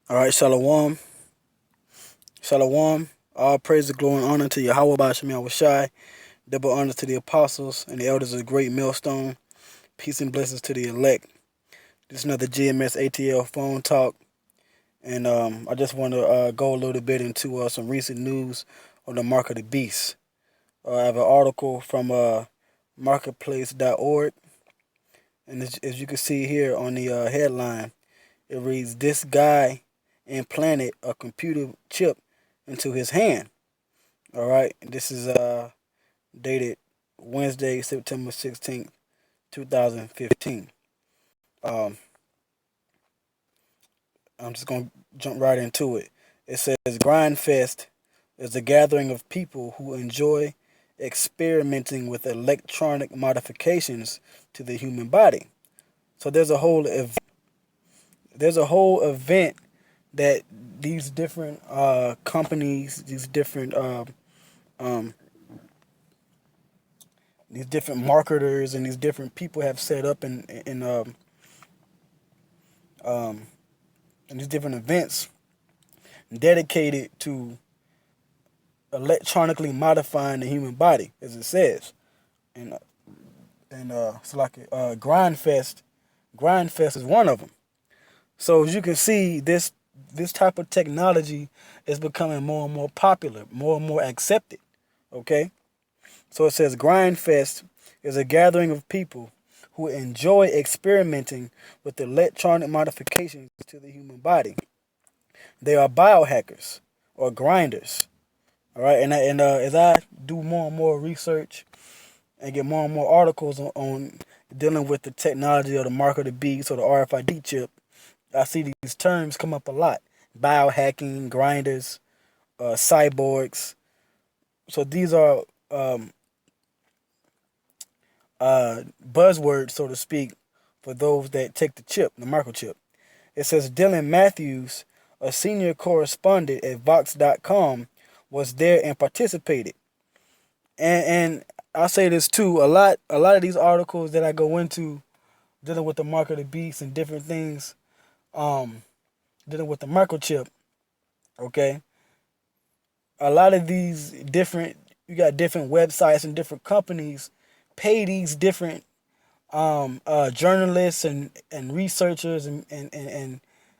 All right, Shalom. Shalom. All praise, glory, and honor to Yahweh Basham Yahushai. Double honor to the apostles and the elders of the great millstone. Peace and blessings to the elect. This is another GMS phone talk. And I just want to go a little bit into some recent news on the mark of the beast. I have an article from marketplace.org. And as you can see here on the headline, it reads, "This guy implanted a computer chip into his hand." All right. This is dated Wednesday, September 16th, 2015. Um, I'm just going to jump right into it. It says Grindfest is a gathering of people who enjoy experimenting with electronic modifications to the human body. So there's a whole event that these different companies, um, these different marketers and these different people have set up um, in these different events dedicated to electronically modifying the human body, as it says. And it's like Grindfest is one of them. So as you can see, this type of technology is becoming more and more popular, more and more accepted. Okay, so it says Grindfest is a gathering of people who enjoy experimenting with electronic modifications to the human body. They are biohackers or grinders. All right, and as I do more and more research and get more and more articles on dealing with the technology of the mark of the beast or the RFID chip, I see these terms come up a lot: biohacking, grinders, cyborgs. So these are buzzwords, so to speak, for those that take the chip, the microchip. It says Dylan Matthews, a senior correspondent at Vox.com, was there and participated. And I say this too, a lot of these articles that I go into dealing with the mark of the beast and different things, um, dealing with the microchip, okay? A lot of these different you got different websites and different companies pay these different journalists and researchers and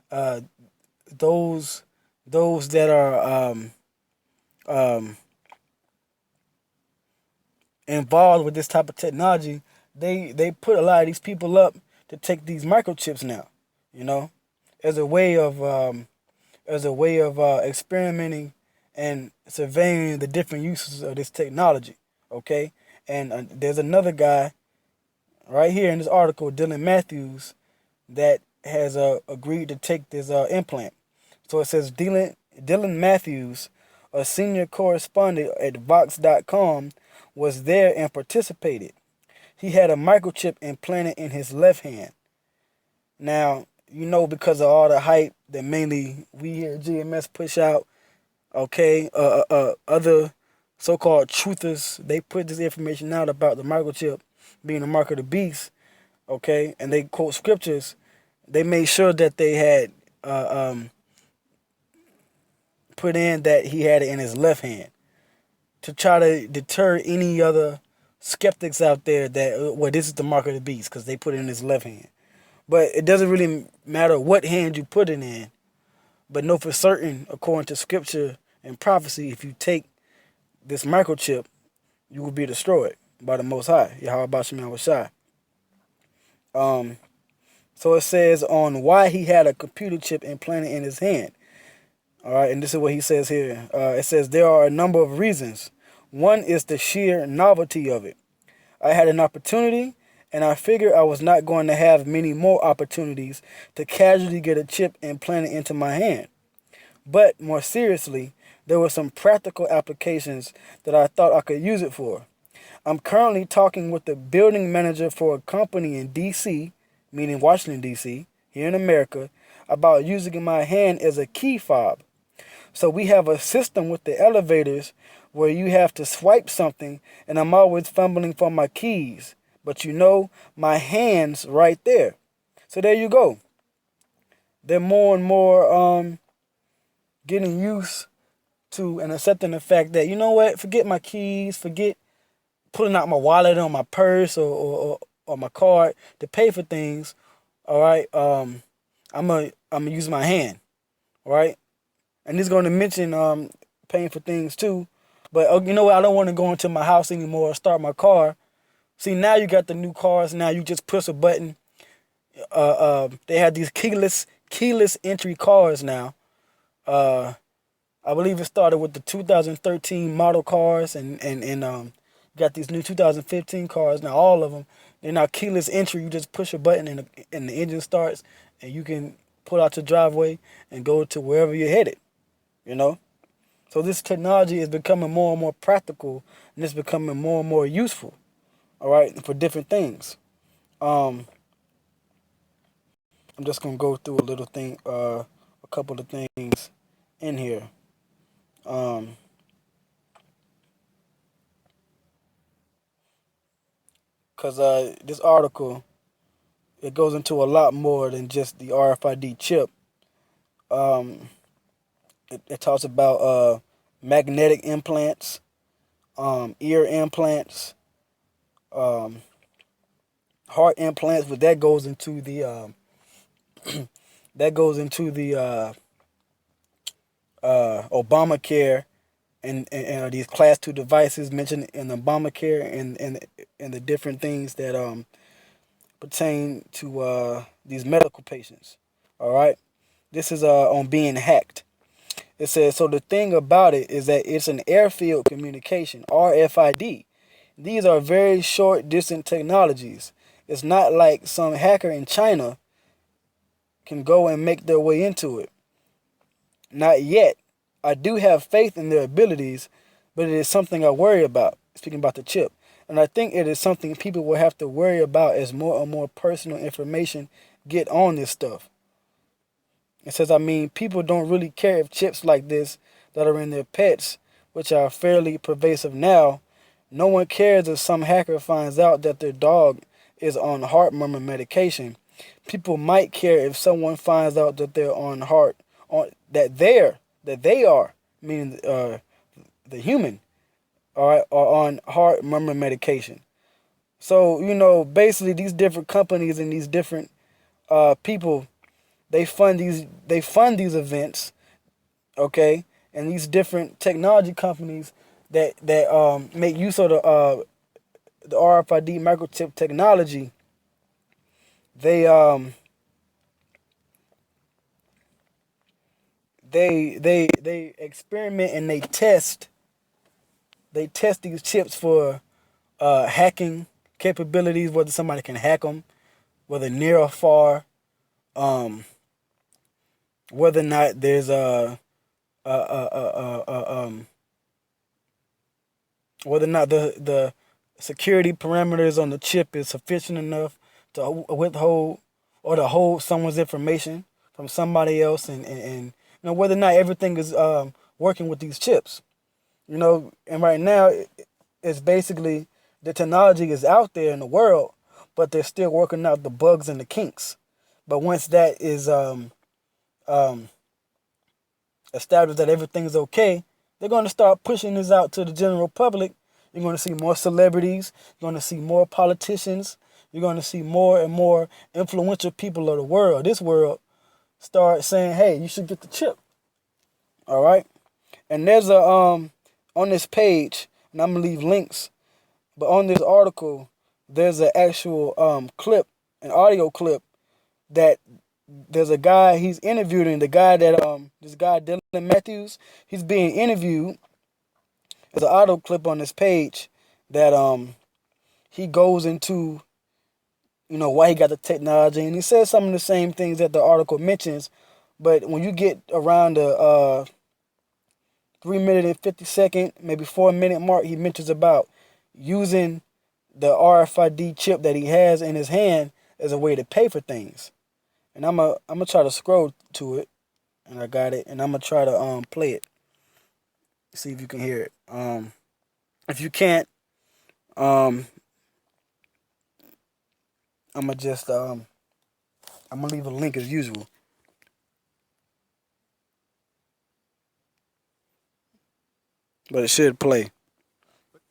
uh, those those that are um, involved with this type of technology. They put a lot of these people up to take these microchips now, you know, as a way of experimenting and surveying the different uses of this technology. Okay, and there's another guy right here in this article, Dylan Matthews, that has agreed to take this implant. So it says Dylan Matthews, a senior correspondent at Vox.com, was there and participated. He had a microchip implanted in his left hand. Now, because of all the hype that mainly we here at GMS push out, okay, other so-called truthers, they put this information out about the microchip being the mark of the beast, okay, and they quote scriptures. They made sure that they had put in that he had it in his left hand to try to deter any other skeptics out there that, well, this is the mark of the beast because they put it in his left hand. But it doesn't really matter what hand you put it in. But know for certain, according to scripture and prophecy, if you take this microchip, you will be destroyed by the Most High, Yahweh Basham Yahushai. So it says on why he had a computer chip implanted in his hand. All right, and this is what he says here. It says there are a number of reasons. One is the sheer novelty of it. I had an opportunity, and I figured I was not going to have many more opportunities to casually get a chip implanted into my hand. But more seriously, there were some practical applications that I thought I could use it for. I'm currently talking with the building manager for a company in D.C., meaning Washington, D.C., here in America, about using my hand as a key fob. So we have a system with the elevators where you have to swipe something, and I'm always fumbling for my keys. But my hand's right there. So there you go. they're more and more getting used to and accepting the fact that, you know what, forget my keys, forget pulling out my wallet or my purse or my card to pay for things. All right, I'm gonna use my hand. All right, and he's going to mention paying for things too. But you know what? I don't want to go into my house anymore or start my car. See, now you got the new cars. Now you just push a button. They have these keyless entry cars now. Uh, I believe it started with the 2013 model cars, and got these new 2015 cars now. All of them, they're now keyless entry. You just push a button and the engine starts, and you can pull out your driveway and go to wherever you're headed. You know, so this technology is becoming more and more practical, and it's becoming more and more useful. All right, for different things. Um, I'm just gonna go through a couple of things in here. Um, Cause this article, it goes into a lot more than just the RFID chip. Um, it talks about magnetic implants, ear implants, um, heart implants, but that goes into the Obamacare and these class 2 devices mentioned in Obamacare and the different things that pertain to these medical patients. All right, this is on being hacked. It says, so the thing about it is that it's an airfield communication, RFID. These are very short distance technologies. It's not like some hacker in China can go and make their way into it. Not yet. I do have faith in their abilities, but it is something I worry about, speaking about the chip. And I think it is something people will have to worry about as more and more personal information get on this stuff. It says, I mean, people don't really care if chips like this that are in their pets, which are fairly pervasive now, no one cares if some hacker finds out that their dog is on heart murmur medication. People might care if someone finds out that they're on heart on that they are, meaning the human, all right, are on heart murmur medication. So, you know, basically these different companies and these different people, they fund these events, okay, and these different technology companies that make use of the RFID microchip technology. They they experiment and they test these chips for hacking capabilities, whether somebody can hack them, whether near or far, um, whether or not there's whether or not the security parameters on the chip is sufficient enough to withhold or to hold someone's information from somebody else, and you know whether or not everything is working with these chips. You know, and right now it's basically the technology is out there in the world, but they're still working out the bugs and the kinks. But once that is um, established that everything is okay, they're going to start pushing this out to the general public. You're going to see more celebrities. You're going to see more politicians. You're going to see more and more influential people of the world, this world, start saying, "Hey, you should get the chip." All right. And there's a on this page, and I'm gonna leave links. But on this article, there's an actual clip, an audio clip that there's a guy he's interviewing. The guy that this guy Dylan Matthews, he's being interviewed. There's an audio clip on this page that he goes into, you know, why he got the technology, and he says some of the same things that the article mentions. But when you get around the 3 minute and 50 second, maybe 4 minute mark, he mentions about using the RFID chip that he has in his hand as a way to pay for things. And I'm gonna try to scroll to it, and I got it, and I'm gonna try to play it, see if you can hear it. If you can't, um, I'm gonna leave a link as usual. but it should play. But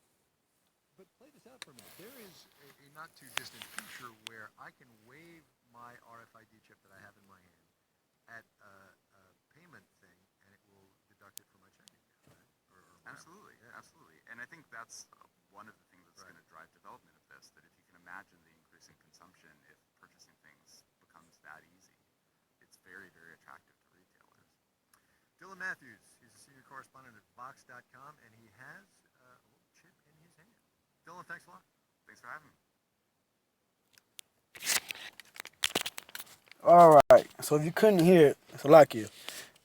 but play this out for me. There is a not too distant future where I can wave my RFID chip that I have in my hand at a payment thing, and it will deduct it from my checking account, right? Or whatever. Absolutely, Yeah. absolutely. And I think that's one of the things that's Right. going to drive development of this. That if you can imagine the increasing consumption, if purchasing things becomes that easy, it's very, very attractive to retailers. Dylan Matthews, he's a senior correspondent at Vox.com, and he has a little chip in his hand. Dylan, thanks a lot. Thanks for having me. All right. So if you couldn't hear it, it's like you.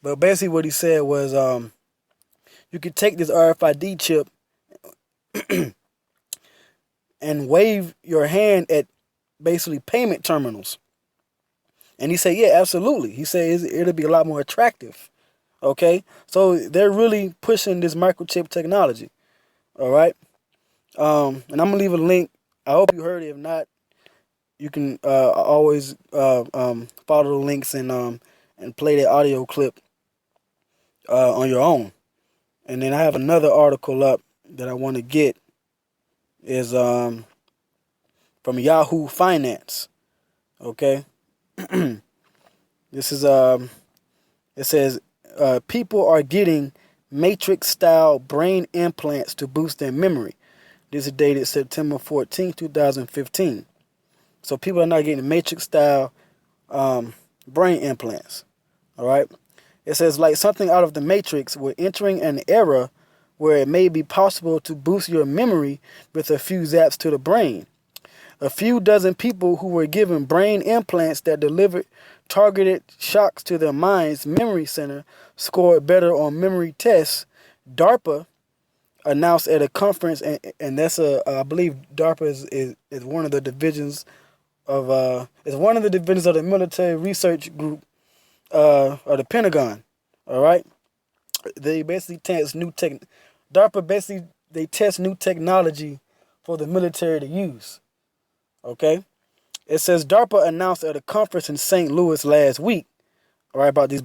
But basically, what he said was, you could take this RFID chip and wave your hand at basically payment terminals. And he said, yeah, absolutely. He said it'll be a lot more attractive. Okay, so they're really pushing this microchip technology. All right, and I'm gonna leave a link. I hope you heard it. If not, you can always follow the links and play that audio clip on your own. And then I have another article up that I want to get is from Yahoo Finance. Okay, this is it says people are getting matrix-style brain implants to boost their memory. This is dated September 14, 2015. So people are not getting matrix-style brain implants. All right. It says, like something out of the Matrix, we're entering an era where it may be possible to boost your memory with a few zaps to the brain. A few dozen people who were given brain implants that delivered targeted shocks to their mind's memory center scored better on memory tests. DARPA announced at a conference, and that's I believe DARPA is one of the divisions of the military research group of the Pentagon. All right, they basically test new tech. DARPA basically they test new technology for the military to use. Okay, it says DARPA announced at a conference in St. Louis last week, all right, about these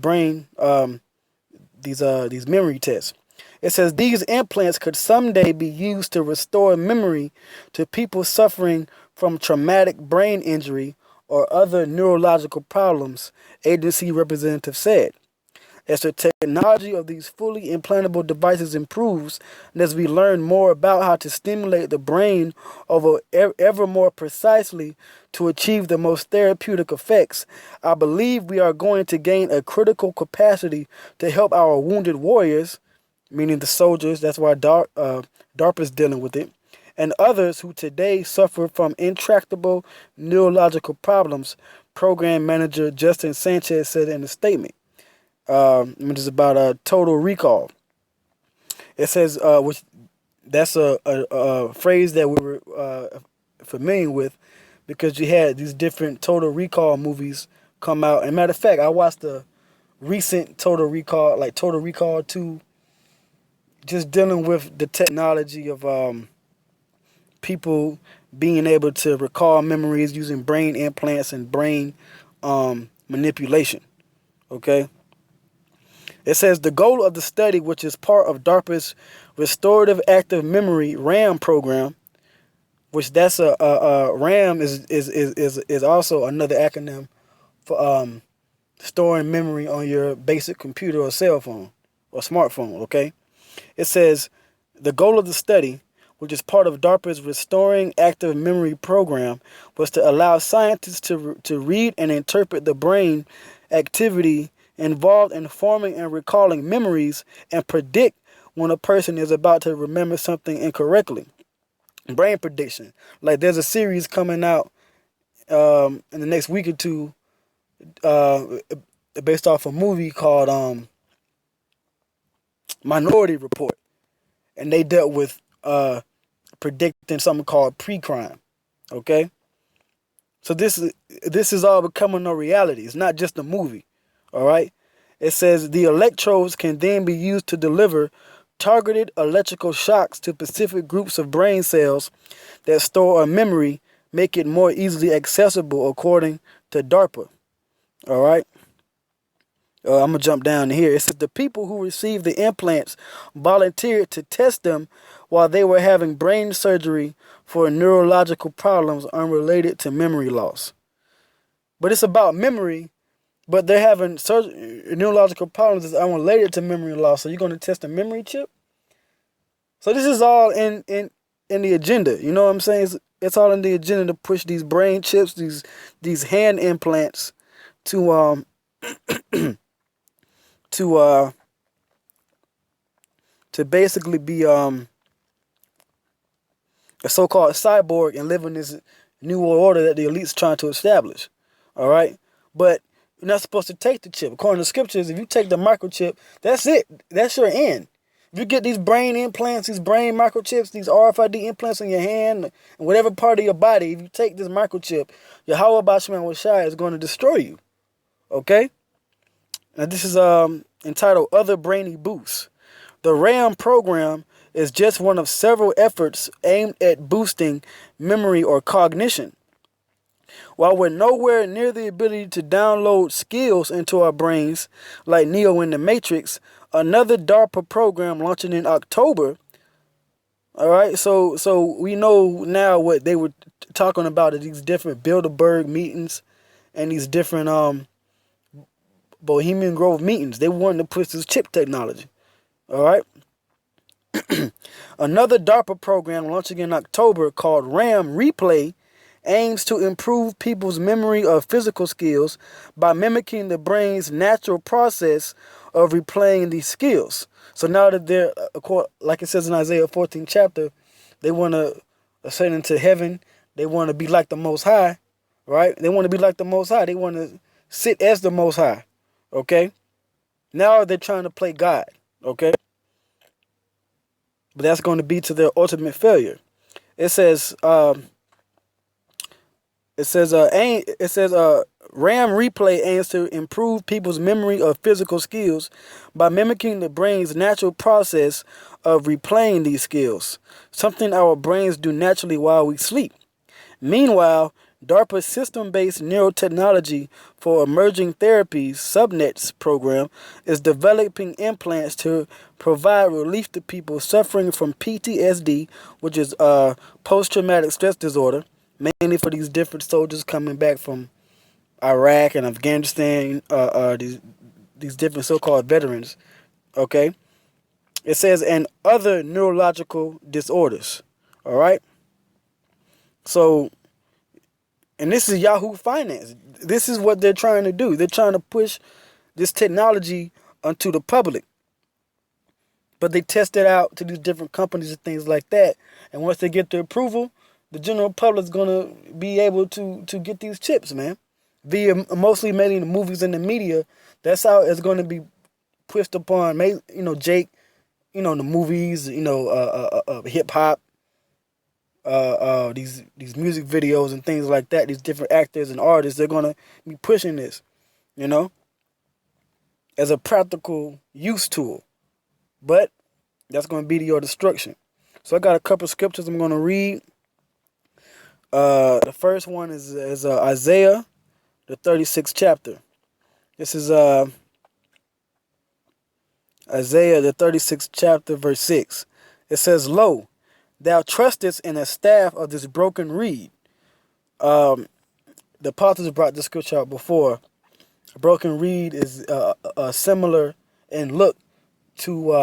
these memory tests. It says these implants could someday be used to restore memory to people suffering from traumatic brain injury or other neurological problems, agency representative said. As the technology of these fully implantable devices improves, and as we learn more about how to stimulate the brain ever more precisely to achieve the most therapeutic effects, I believe we are going to gain a critical capacity to help our wounded warriors, meaning the soldiers, that's why DARPA's dealing with it, and others who today suffer from intractable neurological problems, program manager Justin Sanchez said in a statement. Which is about total recall. It says, which that's a phrase that we were familiar with because you had these different Total Recall movies come out. And matter of fact, I watched the recent Total Recall, like Total Recall 2, just dealing with the technology of people being able to recall memories using brain implants and brain manipulation. Okay? It says the goal of the study, which is part of DARPA's Restorative Active Memory RAM program, which that's RAM is also another acronym for storing memory on your basic computer or cell phone or smartphone. Okay, it says the goal of the study, which is part of DARPA's Restoring Active Memory program, was to allow scientists to read and interpret the brain activity involved in forming and recalling memories and predict when a person is about to remember something incorrectly. Brain prediction. Like there's a series coming out in the next week or two uh, based off a movie called Minority Report. And they dealt with predicting something called pre-crime. Okay? So this is all becoming a reality. It's not just a movie. All right. It says the electrodes can then be used to deliver targeted electrical shocks to specific groups of brain cells that store a memory, make it more easily accessible, according to DARPA. All right. I'm gonna jump down to here. It says the people who received the implants volunteered to test them while they were having brain surgery for neurological problems unrelated to memory loss. But it's about memory, but they're having neurological problems that's unrelated to memory loss. So you're gonna test a memory chip? So this is all in the agenda. You know what I'm saying? It's all in the agenda to push these brain chips, these hand implants to to basically be a so-called cyborg and live in this new world order that the elite's trying to establish. All right, but you're not supposed to take the chip. According to scriptures, if you take the microchip, that's it. That's your end. If you get these brain implants, these brain microchips, these RFID implants in your hand, and whatever part of your body, if you take this microchip, Yahweh Bashman Washai is going to destroy you. Okay? Now this is entitled Other Brainy Boosts. The RAM program is just one of several efforts aimed at boosting memory or cognition. While we're nowhere near the ability to download skills into our brains like Neo in the Matrix, another DARPA program launching in October. All right, so we know now what they were talking about at these different Bilderberg meetings and these different Bohemian Grove meetings. They wanted to push this chip technology. All right. Another DARPA program launching in October called RAM Replay aims to improve people's memory of physical skills by mimicking the brain's natural process of replaying these skills. So now that they're, like it says in Isaiah 14th chapter, they want to ascend into heaven. They want to be like the Most High, right? They want to be like the Most High. They want to sit as the Most High, okay? Now they're trying to play God, okay? But that's going to be to their ultimate failure. It says, RAM Replay aims to improve people's memory of physical skills by mimicking the brain's natural process of replaying these skills, something our brains do naturally while we sleep. Meanwhile, DARPA's system-based neurotechnology for emerging therapies subnets program is developing implants to provide relief to people suffering from PTSD, which is post-traumatic stress disorder, mainly for these different soldiers coming back from Iraq and Afghanistan, these different so-called veterans. Okay, it says and other neurological disorders. All right, so. And this is Yahoo Finance. This is what they're trying to do. They're trying to push this technology onto the public. But they test it out to these different companies and things like that. And once they get the approval, the general public is going to be able to get these chips, man. Via mostly mainly the movies and the media. That's how it's going to be pushed upon, Jake, the movies, hip-hop. These music videos and things like that, these different actors and artists, they're gonna be pushing this, as a practical use tool. But that's gonna be to your destruction. So I got a couple of scriptures I'm gonna read. The first one is Isaiah, the 36th chapter. This is Isaiah, the 36th chapter, verse 6. It says, "Lo, thou trustest in a staff of this broken reed." The apostles brought this scripture out before. A broken reed is similar in look to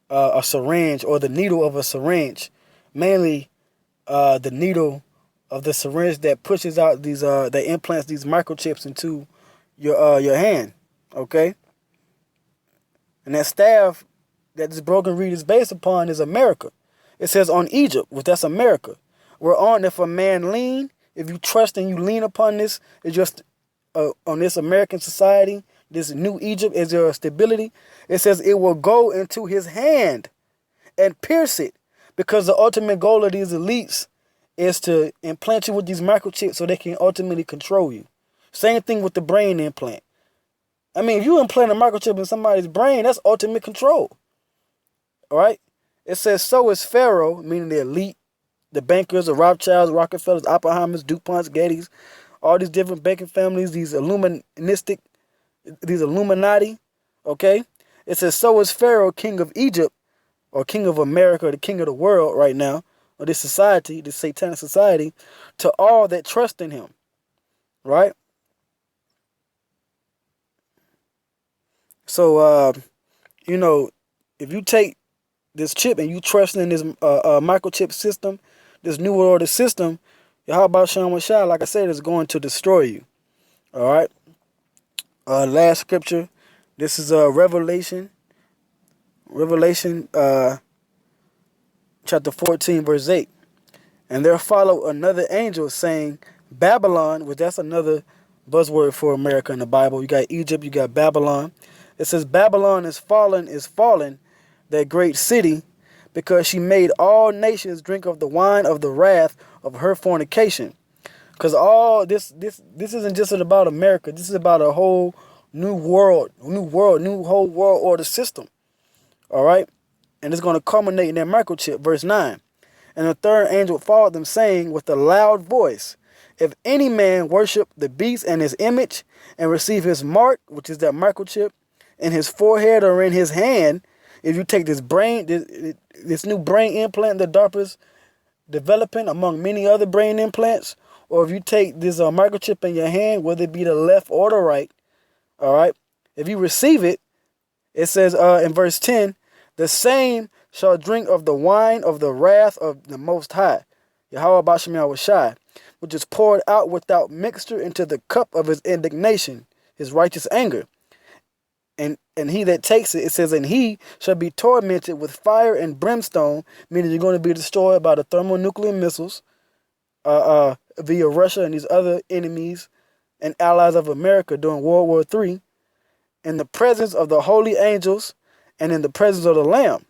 a syringe or the needle of a syringe. Mainly the needle of the syringe that pushes out these that implants these microchips into your hand. Okay? And that staff that this broken reed is based upon is America. It says on Egypt, which that's America. Whereon if a man lean, if you trust and you lean upon this, it's just on this American society, this new Egypt is your stability. It says it will go into his hand and pierce it, because the ultimate goal of these elites is to implant you with these microchips so they can ultimately control you. Same thing with the brain implant. I mean, if you implant a microchip in somebody's brain, that's ultimate control. All right? It says, so is Pharaoh, meaning the elite, the bankers, the Rothschilds, Rockefellers, Oppenheimers, DuPonts, Gettys, all these different banking families, these illuministic, these Illuminati, okay? It says, so is Pharaoh, king of Egypt, or king of America, the king of the world right now, or this society, this satanic society, to all that trust in him, right? So, if you take this chip and you trust in this microchip system, this new world order system, how about Shem Shai, like I said, is going to destroy you. All right. Last scripture. This is Revelation. Revelation chapter 14, verse 8. And there followed another angel saying, Babylon, which that's another buzzword for America in the Bible. You got Egypt, you got Babylon. It says, Babylon is fallen, that great city, because she made all nations drink of the wine of the wrath of her fornication. Because all this isn't just about America. This is about a whole new whole world order system. All right? And it's going to culminate in that microchip. Verse 9. And the third angel followed them, saying with a loud voice, if any man worship the beast and his image, and receive his mark, which is that microchip, in his forehead or in his hand, if you take this new brain implant that DARPA's developing among many other brain implants, or if you take this microchip in your hand, whether it be the left or the right, all right, if you receive it, it says in verse 10, the same shall drink of the wine of the wrath of the Most High, Yahweh Bashem Yahushai, which is poured out without mixture into the cup of his indignation, his righteous anger. And he that takes it, it says, and he shall be tormented with fire and brimstone, meaning you're going to be destroyed by the thermonuclear missiles via Russia and these other enemies and allies of America during World War III, in the presence of the holy angels and in the presence of the Lamb.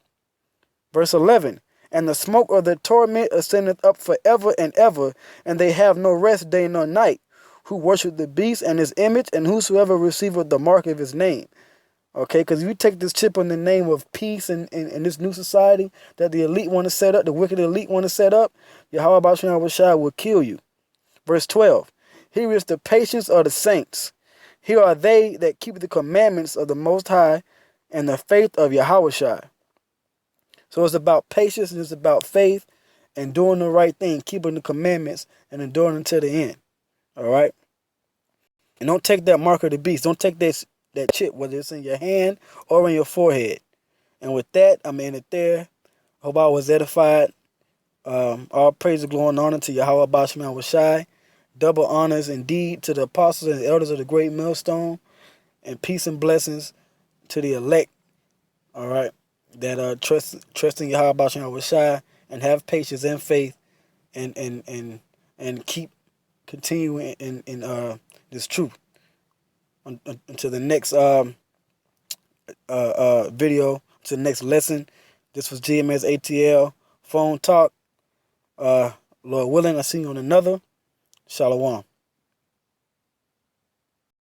Verse 11, and the smoke of the torment ascendeth up forever and ever, and they have no rest day nor night, who worship the beast and his image, and whosoever receiveth the mark of his name. Okay, because if you take this chip in the name of peace and this new society that the elite want to set up, the wicked elite want to set up, Yahweh Bashem Yahushai will kill you. Verse 12, here is the patience of the saints. Here are they that keep the commandments of the Most High and the faith of Yahushai. So it's about patience and it's about faith and doing the right thing, keeping the commandments and enduring until the end. All right? And don't take that mark of the beast. Don't take that chip, whether it's in your hand or in your forehead. And with that, I'm in it there. Hope I was edified. All praise, glory, and honor to Yahweh Bashem Yahushai. Double honors indeed to the apostles and the elders of the great millstone. And peace and blessings to the elect. All right. That trust in Yahweh Bashem Yahushai and have patience and faith and keep continuing in this truth. Until the next video, to the next lesson. This was Gmsatl phone talk. Lord willing, I see you on another. Shalom.